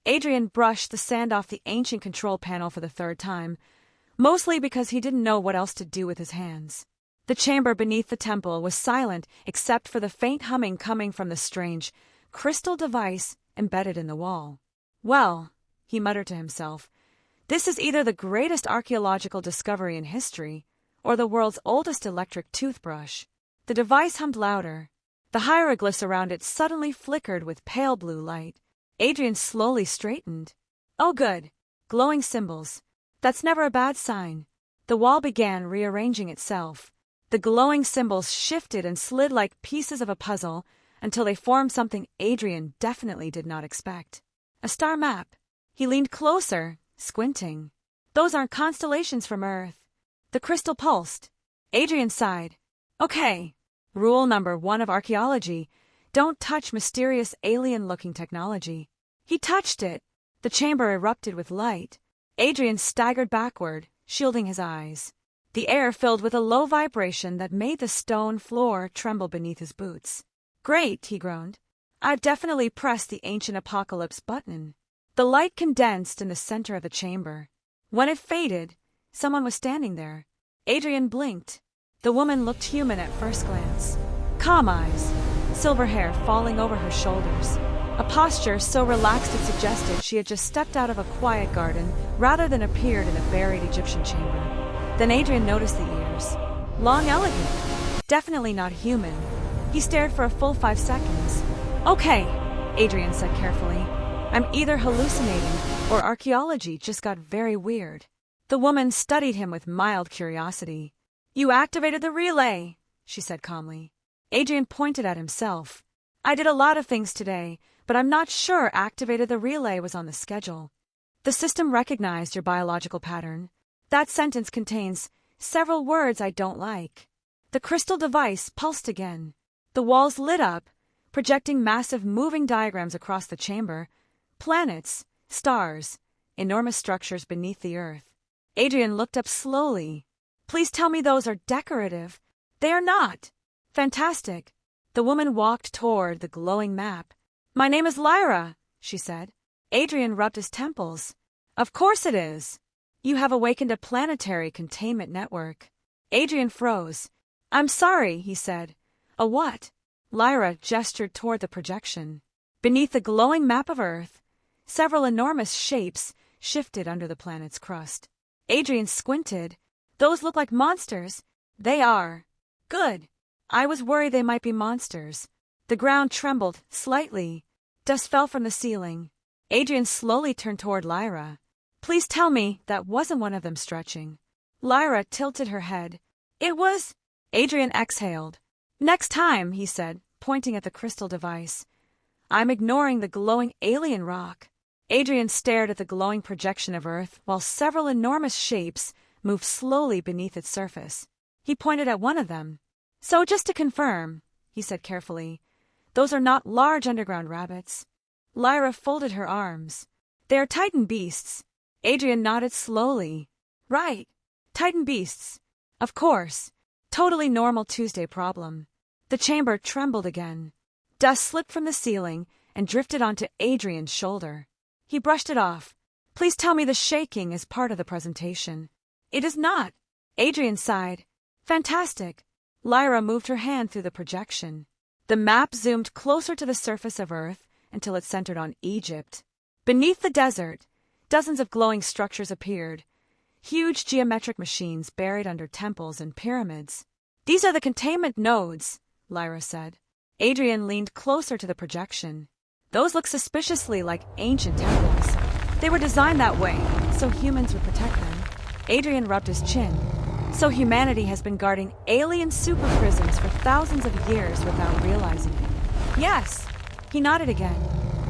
Adrian brushed the sand off the ancient control panel for the third time, mostly because he didn't know what else to do with his hands. The chamber beneath the temple was silent except for the faint humming coming from the strange, crystal device embedded in the wall. Well, he muttered to himself, this is either the greatest archaeological discovery in history or the world's oldest electric toothbrush. The device hummed louder. The hieroglyphs around it suddenly flickered with pale blue light. Adrian slowly straightened. Oh good. Glowing symbols. That's never a bad sign. The wall began rearranging itself. The glowing symbols shifted and slid like pieces of a puzzle until they formed something Adrian definitely did not expect. A star map. He leaned closer, squinting. Those aren't constellations from Earth. The crystal pulsed. Adrian sighed. Okay. Rule number 1 of archaeology. Don't touch mysterious alien-looking technology. He touched it. The chamber erupted with light. Adrian staggered backward, shielding his eyes. The air filled with a low vibration that made the stone floor tremble beneath his boots. Great, he groaned. I've definitely pressed the ancient apocalypse button. The light condensed in the center of the chamber. When it faded, someone was standing there. Adrian blinked. The woman looked human at first glance. Calm eyes, silver hair falling over her shoulders. A posture so relaxed it suggested she had just stepped out of a quiet garden rather than appeared in a buried Egyptian chamber. Then Adrian noticed the ears. Long, elegant. Definitely not human. He stared for a full 5 seconds. Okay, Adrian said carefully. I'm either hallucinating or archaeology just got very weird. The woman studied him with mild curiosity. You activated the relay, she said calmly. Adrian pointed at himself. I did a lot of things today, but I'm not sure activated the relay was on the schedule. The system recognized your biological pattern. That sentence contains several words I don't like. The crystal device pulsed again. The walls lit up, projecting massive moving diagrams across the chamber. Planets, stars, enormous structures beneath the earth. Adrian looked up slowly. Please tell me those are decorative. They are not. Fantastic. The woman walked toward the glowing map. My name is Lyra, she said. Adrian rubbed his temples. Of course it is. You have awakened a planetary containment network. Adrian froze. I'm sorry, he said. A what? Lyra gestured toward the projection. Beneath the glowing map of Earth, several enormous shapes shifted under the planet's crust. Adrian squinted. Those look like monsters. They are. Good. I was worried they might be monsters. The ground trembled slightly. Dust fell from the ceiling. Adrian slowly turned toward Lyra. Please tell me that wasn't one of them stretching. Lyra tilted her head. It was. Adrian exhaled. Next time, he said, pointing at the crystal device. I'm ignoring the glowing alien rock. Adrian stared at the glowing projection of Earth while several enormous shapes moved slowly beneath its surface. He pointed at one of them. So just to confirm, he said carefully, those are not large underground rabbits. Lyra folded her arms. They are Titan beasts. Adrian nodded slowly. Right. Titan beasts. Of course. Totally normal Tuesday problem. The chamber trembled again. Dust slipped from the ceiling and drifted onto Adrian's shoulder. He brushed it off. Please tell me the shaking is part of the presentation. It is not. Adrian sighed. Fantastic. Lyra moved her hand through the projection. The map zoomed closer to the surface of Earth until it centered on Egypt. Beneath the desert, dozens of glowing structures appeared. Huge geometric machines buried under temples and pyramids. These are the containment nodes, Lyra said. Adrian leaned closer to the projection. Those look suspiciously like ancient temples. They were designed that way, so humans would protect them. Adrian rubbed his chin. So humanity has been guarding alien super prisms for thousands of years without realizing it. Yes. He nodded again.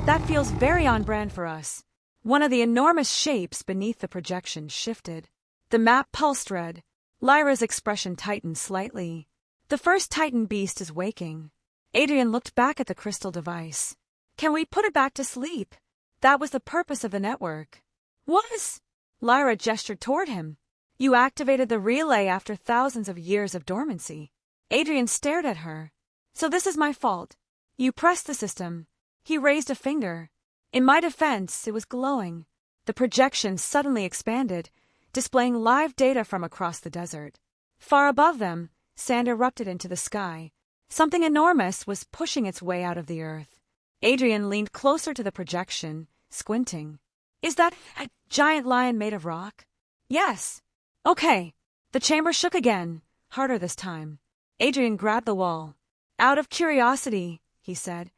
That feels very on brand for us. One of the enormous shapes beneath the projection shifted. The map pulsed red. Lyra's expression tightened slightly. The first Titan beast is waking. Adrian looked back at the crystal device. Can we put it back to sleep? That was the purpose of the network. Was? Lyra gestured toward him. You activated the relay after thousands of years of dormancy. Adrian stared at her. So this is my fault. You pressed the system. He raised a finger. In my defense, it was glowing. The projection suddenly expanded, displaying live data from across the desert. Far above them, sand erupted into the sky. Something enormous was pushing its way out of the earth. Adrian leaned closer to the projection, squinting. Is that a giant lion made of rock? Yes. Okay. The chamber shook again, harder this time. Adrian grabbed the wall. Out of curiosity, he said.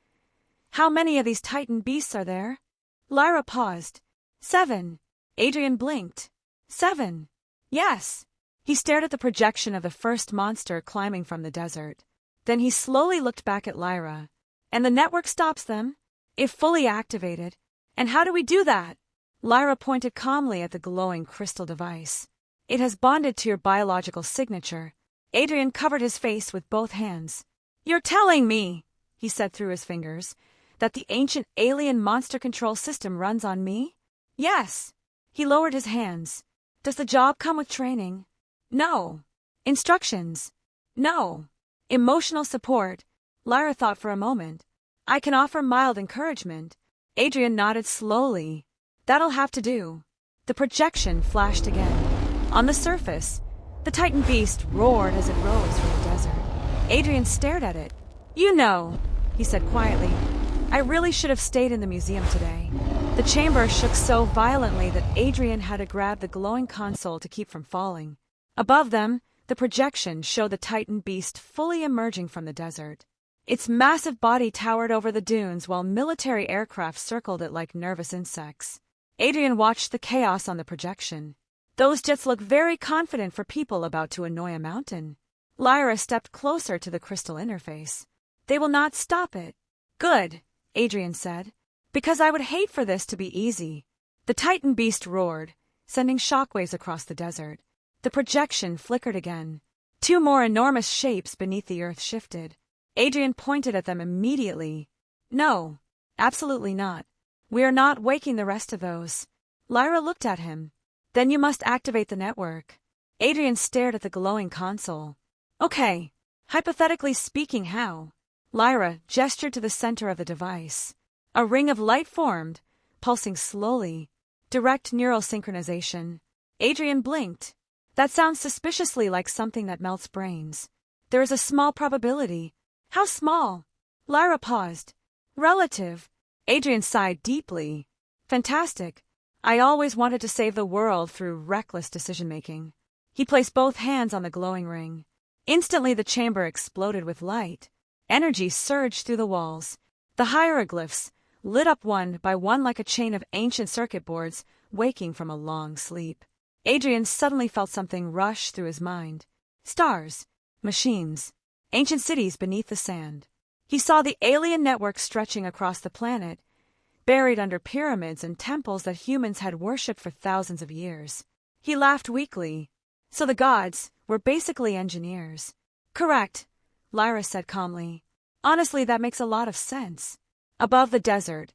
How many of these Titan beasts are there? Lyra paused. 7. Adrian blinked. 7. Yes. He stared at the projection of the first monster climbing from the desert. Then he slowly looked back at Lyra. And the network stops them? If fully activated. And how do we do that? Lyra pointed calmly at the glowing crystal device. It has bonded to your biological signature. Adrian covered his face with both hands. You're telling me, he said through his fingers, that the ancient alien monster control system runs on me? Yes. He lowered his hands. Does the job come with training? No. Instructions? No. Emotional support? Lyra thought for a moment. I can offer mild encouragement. Adrian nodded slowly. That'll have to do. The projection flashed again. On the surface, the Titan beast roared as it rose from the desert. Adrian stared at it. You know, he said quietly, I really should have stayed in the museum today. The chamber shook so violently that Adrian had to grab the glowing console to keep from falling. Above them, the projection showed the Titan beast fully emerging from the desert. Its massive body towered over the dunes while military aircraft circled it like nervous insects. Adrian watched the chaos on the projection. Those jets look very confident for people about to annoy a mountain. Lyra stepped closer to the crystal interface. They will not stop it. Good, Adrian said. Because I would hate for this to be easy. The Titan beast roared, sending shockwaves across the desert. The projection flickered again. 2 more enormous shapes beneath the earth shifted. Adrian pointed at them immediately. No, absolutely not. We are not waking the rest of those. Lyra looked at him. Then you must activate the network. Adrian stared at the glowing console. Okay. Hypothetically speaking, how? Lyra gestured to the center of the device. A ring of light formed, pulsing slowly. Direct neural synchronization. Adrian blinked. That sounds suspiciously like something that melts brains. There is a small probability. How small? Lyra paused. Relative. Adrian sighed deeply. Fantastic. I always wanted to save the world through reckless decision-making. He placed both hands on the glowing ring. Instantly the chamber exploded with light. Energy surged through the walls. The hieroglyphs lit up one by one like a chain of ancient circuit boards waking from a long sleep. Adrian suddenly felt something rush through his mind. Stars. Machines. Ancient cities beneath the sand. He saw the alien network stretching across the planet, buried under pyramids and temples that humans had worshipped for thousands of years. He laughed weakly. So the gods were basically engineers. Correct, Lyra said calmly. Honestly, that makes a lot of sense. Above the desert,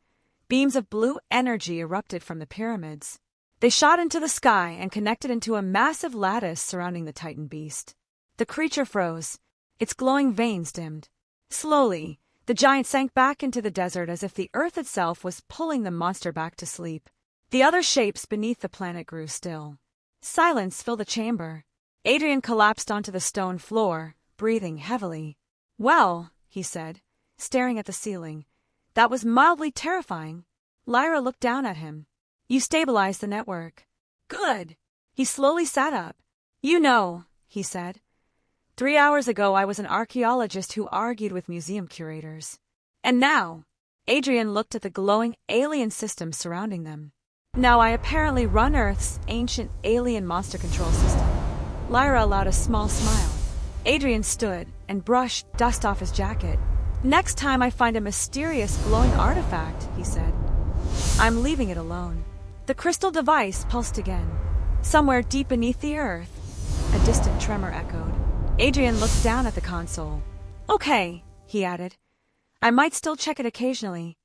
beams of blue energy erupted from the pyramids. They shot into the sky and connected into a massive lattice surrounding the Titan beast. The creature froze. Its glowing veins dimmed. Slowly, the giant sank back into the desert as if the earth itself was pulling the monster back to sleep. The other shapes beneath the planet grew still. Silence filled the chamber. Adrian collapsed onto the stone floor, breathing heavily. Well, he said, staring at the ceiling. That was mildly terrifying. Lyra looked down at him. You stabilized the network. Good. He slowly sat up. You know, he said. 3 hours ago I was an archaeologist who argued with museum curators. And now, Adrian looked at the glowing alien system surrounding them. Now I apparently run Earth's ancient alien monster control system. Lyra allowed a small smile. Adrian stood and brushed dust off his jacket. Next time I find a mysterious glowing artifact, he said, I'm leaving it alone. The crystal device pulsed again. Somewhere deep beneath the earth, a distant tremor echoed. Adrian looked down at the console. Okay, he added. I might still check it occasionally.